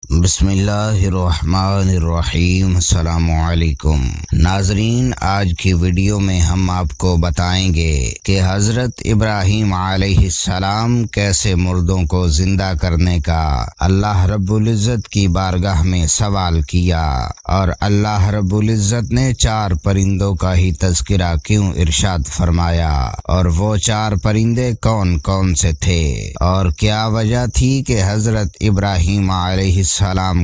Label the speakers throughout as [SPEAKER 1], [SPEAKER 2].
[SPEAKER 1] بسم اللہ الرحمن الرحیم۔ السلام علیکم ناظرین، آج کی ویڈیو میں ہم آپ کو بتائیں گے کہ حضرت ابراہیم علیہ السلام کیسے مردوں کو زندہ کرنے کا اللہ رب العزت کی بارگاہ میں سوال کیا، اور اللہ رب العزت نے 4 پرندوں کا ہی تذکرہ کیوں ارشاد فرمایا، اور وہ 4 پرندے کون کون سے تھے، اور کیا وجہ تھی کہ حضرت ابراہیم علیہ السلام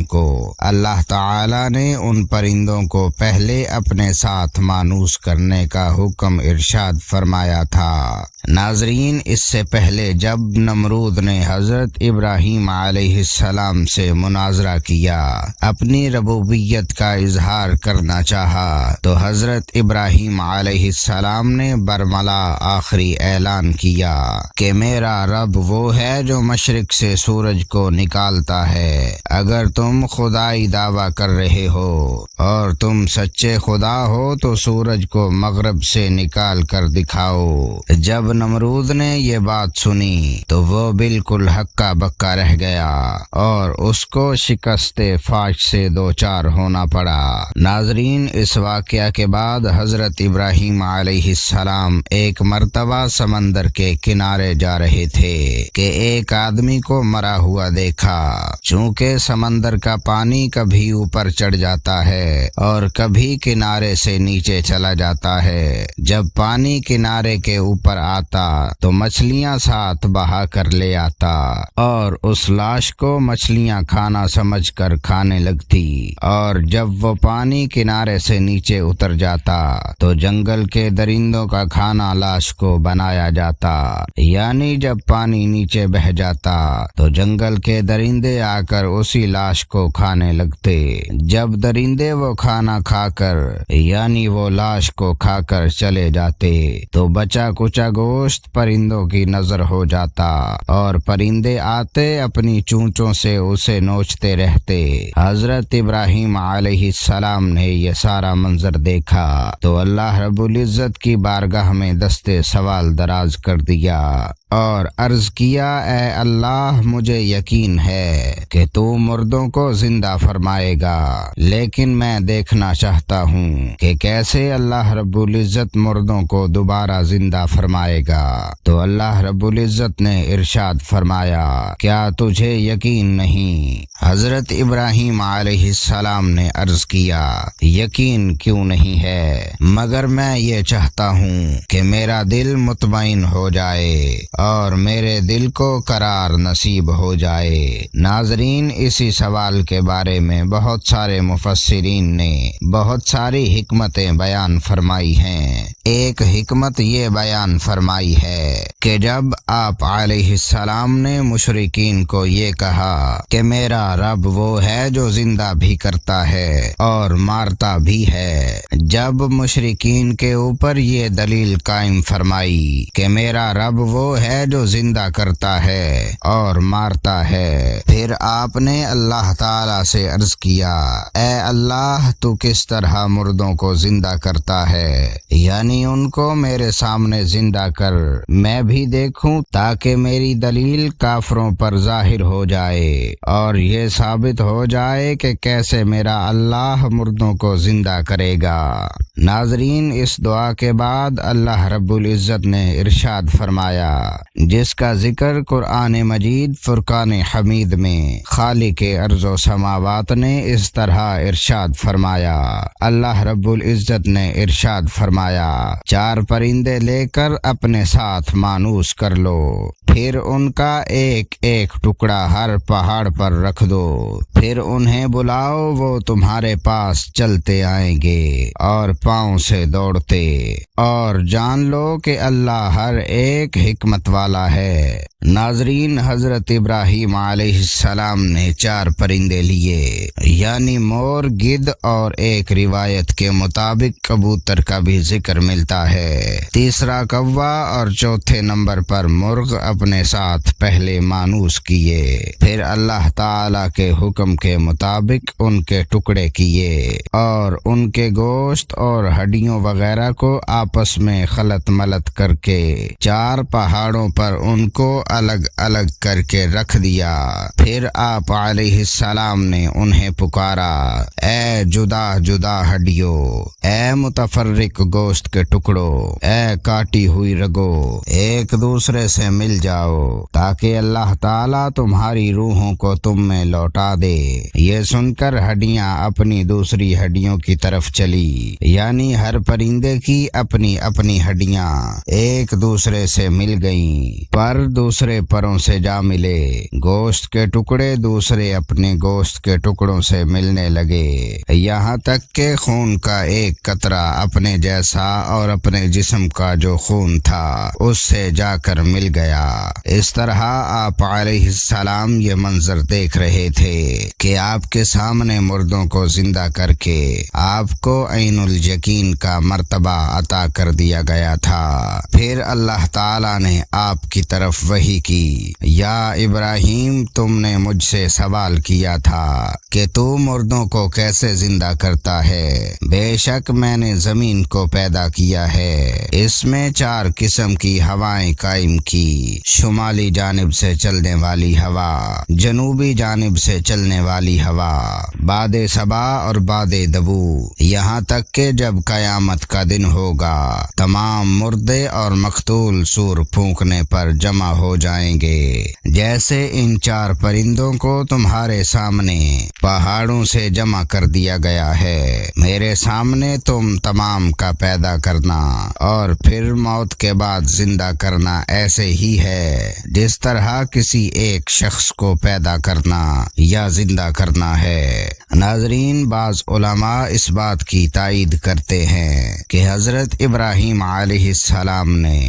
[SPEAKER 1] کو اللہ تعالی نے ان پرندوں کو پہلے اپنے ساتھ مانوس کرنے کا حکم ارشاد فرمایا تھا۔ ناظرین، اس سے پہلے جب نمرود نے حضرت ابراہیم علیہ السلام سے مناظرہ کیا، اپنی ربوبیت کا اظہار کرنا چاہا، تو حضرت ابراہیم علیہ السلام نے برملا آخری اعلان کیا کہ میرا رب وہ ہے جو مشرق سے سورج کو نکالتا ہے۔ اگر تم خدائی دعویٰ کر رہے ہو اور تم سچے خدا ہو تو سورج کو مغرب سے نکال کر دکھاؤ۔ جب نمرود نے یہ بات سنی تو وہ بالکل ہکا بکا رہ گیا اور اس کو شکست فاش سے دوچار ہونا پڑا۔ ناظرین، اس واقعہ کے بعد حضرت ابراہیم علیہ السلام ایک مرتبہ سمندر کے کنارے جا رہے تھے کہ ایک آدمی کو مرا ہوا دیکھا۔ چونکہ سمندر کا پانی کبھی اوپر چڑھ جاتا ہے اور کبھی کنارے سے نیچے چلا جاتا ہے، جب پانی کنارے کے اوپر آتا تو مچھلیاں ساتھ بہا کر لے آتا اور اس لاش کو مچھلیاں کھانا سمجھ کر کھانے لگتی، اور جب وہ پانی کنارے سے نیچے اتر جاتا تو جنگل کے درندوں کا کھانا لاش کو بنایا جاتا، یعنی جب پانی نیچے بہہ جاتا تو جنگل کے درندے آ کر اسی لاش کو کھانے لگتے۔ جب درندے وہ کھانا کھا کر یعنی وہ لاش کو کھا کر چلے جاتے تو بچا کچا گوشت پرندوں کی نظر ہو جاتا، اور پرندے آتے اپنی چونچوں سے اسے نوچتے رہتے۔ حضرت ابراہیم علیہ السلام نے یہ سارا منظر دیکھا تو اللہ رب العزت کی بارگاہ میں دستے سوال دراز کر دیا اور عرض کیا، اے اللہ، مجھے یقین ہے کہ تو مردوں کو زندہ فرمائے گا، لیکن میں دیکھنا چاہتا ہوں کہ کیسے اللہ رب العزت مردوں کو دوبارہ زندہ فرمائے گا۔ تو اللہ رب العزت نے ارشاد فرمایا، کیا تجھے یقین نہیں؟ حضرت ابراہیم علیہ السلام نے عرض کیا، یقین کیوں نہیں ہے، مگر میں یہ چاہتا ہوں کہ میرا دل مطمئن ہو جائے اور میرے دل کو قرار نصیب ہو جائے۔ ناظرین، اسی سوال کے بارے میں بہت سارے مفسرین نے بہت ساری حکمتیں بیان فرمائی ہیں۔ ایک حکمت یہ بیان فرمائی ہے کہ جب آپ علیہ السلام نے مشرکین کو یہ کہا کہ میرا رب وہ ہے جو زندہ بھی کرتا ہے اور مارتا بھی ہے، جب مشرکین کے اوپر یہ دلیل قائم فرمائی کہ میرا رب وہ ہے جو زندہ کرتا ہے اور مارتا ہے، پھر آپ نے اللہ تعالی سے عرض کیا، اے اللہ، تو کس طرح مردوں کو زندہ کرتا ہے، یعنی ان کو میرے سامنے زندہ کر، میں بھی دیکھوں، تاکہ میری دلیل کافروں پر ظاہر ہو جائے اور یہ ثابت ہو جائے کہ کیسے میرا اللہ مردوں کو زندہ کرے گا۔ ناظرین، اس دعا کے بعد اللہ رب العزت نے ارشاد فرمایا، جس کا ذکر قرآن مجید فرقان حمید میں خالق ارض و سماوات نے اس طرح ارشاد فرمایا۔ اللہ رب العزت نے ارشاد فرمایا، 4 پرندے لے کر اپنے ساتھ مانوس کر لو، پھر ان کا ایک ایک ٹکڑا ہر پہاڑ پر رکھ دو، پھر انہیں بلاؤ، وہ تمہارے پاس چلتے آئیں گے اور پاؤں سے دوڑتے، اور جان لو کہ اللہ ہر ایک حکمت والا ہے۔ ناظرین، حضرت ابراہیم علیہ السلام نے 4 پرندے لیے، یعنی مور، گدھ اور ایک روایت کے مطابق کبوتر کا بھی ذکر ملتا ہے، تیسرا کوا، اور چوتھے نمبر پر مرغ اپنے ساتھ پہلے مانوس کیے، پھر اللہ تعالی کے حکم کے مطابق ان کے ٹکڑے کیے اور ان کے گوشت اور ہڈیوں وغیرہ کو آپس میں خلط ملط کر کے 4 پہاڑوں پر ان کو الگ الگ کر کے رکھ دیا۔ پھر آپ علیہ السلام نے انہیں پکارا، اے جدا جدا ہڈیوں، اے متفرق گوشت کے ٹکڑوں، اے کاٹی ہوئی رگوں، ایک دوسرے سے مل جاؤ تاکہ اللہ تعالیٰ تمہاری روحوں کو تم میں لوٹا دے۔ یہ سن کر ہڈیاں اپنی دوسری ہڈیوں کی طرف چلی، یعنی ہر پرندے کی اپنی اپنی ہڈیاں ایک دوسرے سے مل گئیں، پر دوسرے پروں سے جا ملے۔ گوشت کے ٹکڑے دوسرے اپنے گوشت کے ٹکڑوں سے ملنے لگے، یہاں تک کہ خون کا ایک قطرہ اپنے جیسا اور اپنے جسم کا جو خون تھا اس سے جا کر مل گیا۔ اس طرح آپ علیہ السلام یہ منظر دیکھ رہے تھے کہ آپ کے سامنے مردوں کو زندہ کر کے آپ کو عین الیقین کا مرتبہ عطا کر دیا گیا تھا۔ پھر اللہ تعالیٰ نے آپ کی طرف وحی کی، یا ابراہیم، تم نے مجھ سے سوال کیا تھا کہ تو مردوں کو کیسے زندہ کرتا ہے۔ بے شک میں نے زمین کو پیدا کیا ہے، اس میں 4 قسم کی ہوائیں قائم کی، شمالی جانب سے چلنے والی ہوا، جنوبی جانب سے چلنے والی ہوا، باد صبا اور باد دبو، یہاں تک کہ جب قیامت کا دن ہوگا تمام مردے اور مقتول سور پھونکنے پر جمع ہو جائیں گے۔ جیسے ان 4 پرندوں کو تمہارے سامنے پہاڑوں سے جمع کر دیا گیا ہے، میرے سامنے تم تمام کا پیدا کرنا اور پھر موت کے بعد زندہ کرنا ایسے ہی ہے جس طرح کسی ایک شخص کو پیدا کرنا یا زندہ کرنا ہے۔ ناظرین، بعض علماء اس بات کی تائید کرتے ہیں کہ حضرت ابراہیم علیہ السلام نے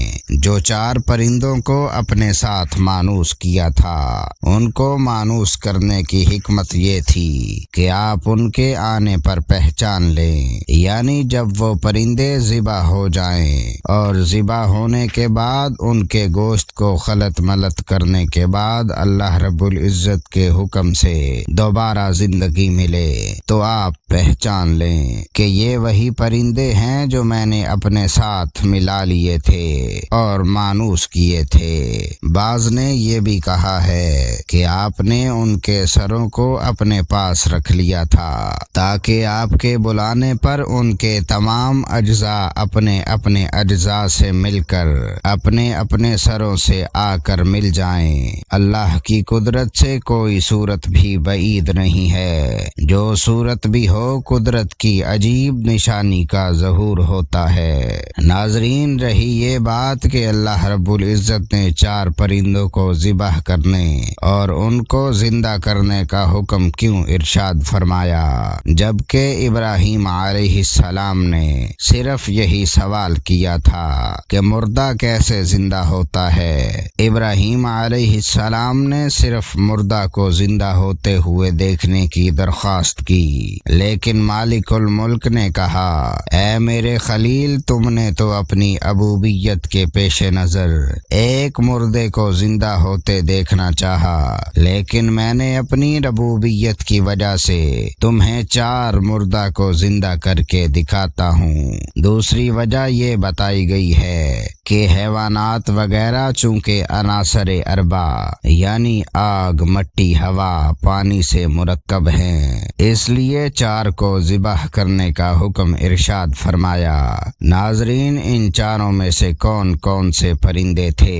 [SPEAKER 1] جو 4 پرندوں کو اپنے ساتھ مانوس کیا تھا، ان کو مانوس کرنے کی حکمت یہ تھی کہ آپ ان کے آنے پر پہچان لیں، یعنی جب وہ پرندے ذبح ہو جائیں اور ذبح ہونے کے بعد ان کے گوشت کو خلط ملط کرنے کے بعد اللہ رب العزت کے حکم سے دوبارہ زندگی ملے تو آپ پہچان لیں کہ یہ وہی پرندے ہیں جو میں نے اپنے ساتھ ملا لیے تھے اور مانوس کیے تھے۔ بعض نے یہ بھی کہا ہے کہ آپ نے ان کے سروں کو اپنے پاس رکھ لیا تھا تاکہ آپ کے بلانے پر ان کے تمام اجزاء اپنے اپنے اجزاء سے مل کر اپنے اپنے سروں سے آ کر مل جائیں۔ اللہ کی قدرت سے کوئی صورت بھی بعید نہیں ہے، جو صورت بھی ہو قدرت کی عجیب نشانی کا ظہور ہوتا ہے۔ ناظرین، رہی یہ بات کہ اللہ رب العزت نے 4 پرندوں کو ذبح کرنے اور ان کو زندہ کرنے کا حکم کیوں ارشاد فرمایا، جبکہ ابراہیم علیہ السلام نے صرف یہی سوال کیا تھا کہ مردہ کیسے زندہ ہوتا ہے۔ ابراہیم علیہ السلام نے صرف مردہ کو زندہ ہوتے ہوئے دیکھنے کی درخواست کی، لیکن مالک الملک نے کہا، اے میرے خلیل، تم نے تو اپنی ابوبیت کے پیش نظر ایک مردے کو زندہ ہوتے دیکھنا چاہا، لیکن میں نے اپنی ربوبیت کی وجہ سے تمہیں 4 مردہ کو زندہ کر کے دکھاتا ہوں۔ دوسری وجہ یہ بتائی گئی ہے کہ حیوانات وغیرہ چونکہ عناصر اربع یعنی آگ، مٹی، ہوا، پانی سے مرکب ہیں، اس لیے 4 کو ذبح کرنے کا حکم ارشاد فرمایا۔ ناظرین، ان 4 میں سے کون کون سے پرندے تھے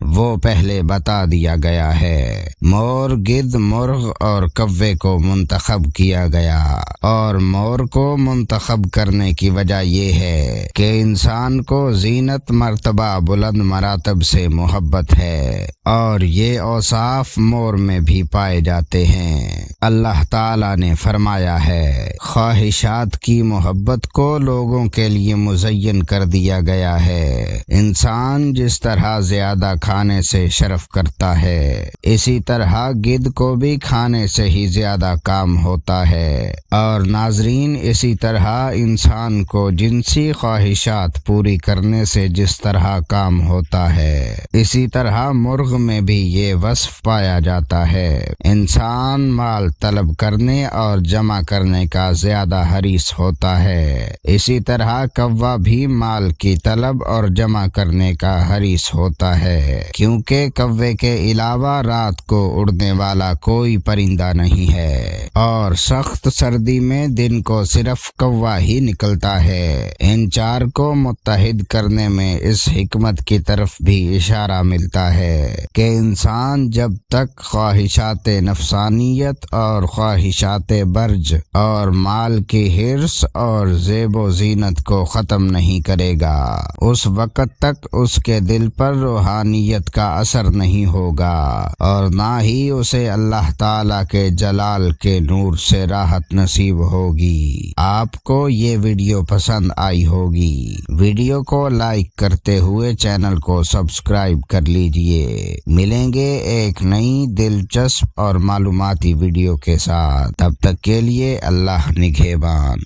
[SPEAKER 1] وہ پہلے بتا دیا گیا ہے۔ مور، گدھ، مرغ اور کوے کو منتخب کیا گیا، اور مور کو منتخب کرنے کی وجہ یہ ہے کہ انسان کو زینت، مرتبہ، بلند مراتب سے محبت ہے اور یہ اوصاف مور میں بھی پائے جاتے ہیں۔ اللہ تعالیٰ نے فرمایا ہے، خواہشات کی محبت کو لوگوں کے لیے مزین کر دیا گیا ہے۔ انسان جس طرح زیادہ کھانے سے شرف کرتا ہے، اسی طرح گدھ کو بھی کھانے سے ہی زیادہ کام ہوتا ہے، اور ناظرین، اسی طرح انسان کو جنسی خواہشات پوری کرنے سے جس طرح طرح کام ہوتا ہے۔ اسی طرح مرغ میں بھی یہ وصف پایا جاتا ہے۔ انسان مال طلب کرنے اور جمع کرنے کا زیادہ حریص ہوتا ہے، اسی طرح کوا بھی مال کی طلب اور جمع کرنے کا حریص ہوتا ہے، کیونکہ کوے کے علاوہ رات کو اڑنے والا کوئی پرندہ نہیں ہے، اور سخت سردی میں دن کو صرف کوا ہی نکلتا ہے۔ ان چار کو متحد کرنے میں اس حکمت کی طرف بھی اشارہ ملتا ہے کہ انسان جب تک خواہشات نفسانیت اور خواہشات برج اور مال کی حرص اور زیب و زینت کو ختم نہیں کرے گا، اس وقت تک اس کے دل پر روحانیت کا اثر نہیں ہوگا، اور نہ ہی اسے اللہ تعالیٰ کے جلال کے نور سے راحت نصیب ہوگی۔ آپ کو یہ ویڈیو پسند آئی ہوگی، ویڈیو کو لائک کرتے ہوئے چینل کو سبسکرائب کر لیجئے۔ ملیں گے ایک نئی دلچسپ اور معلوماتی ویڈیو کے ساتھ، تب تک کے لیے اللہ نگہبان۔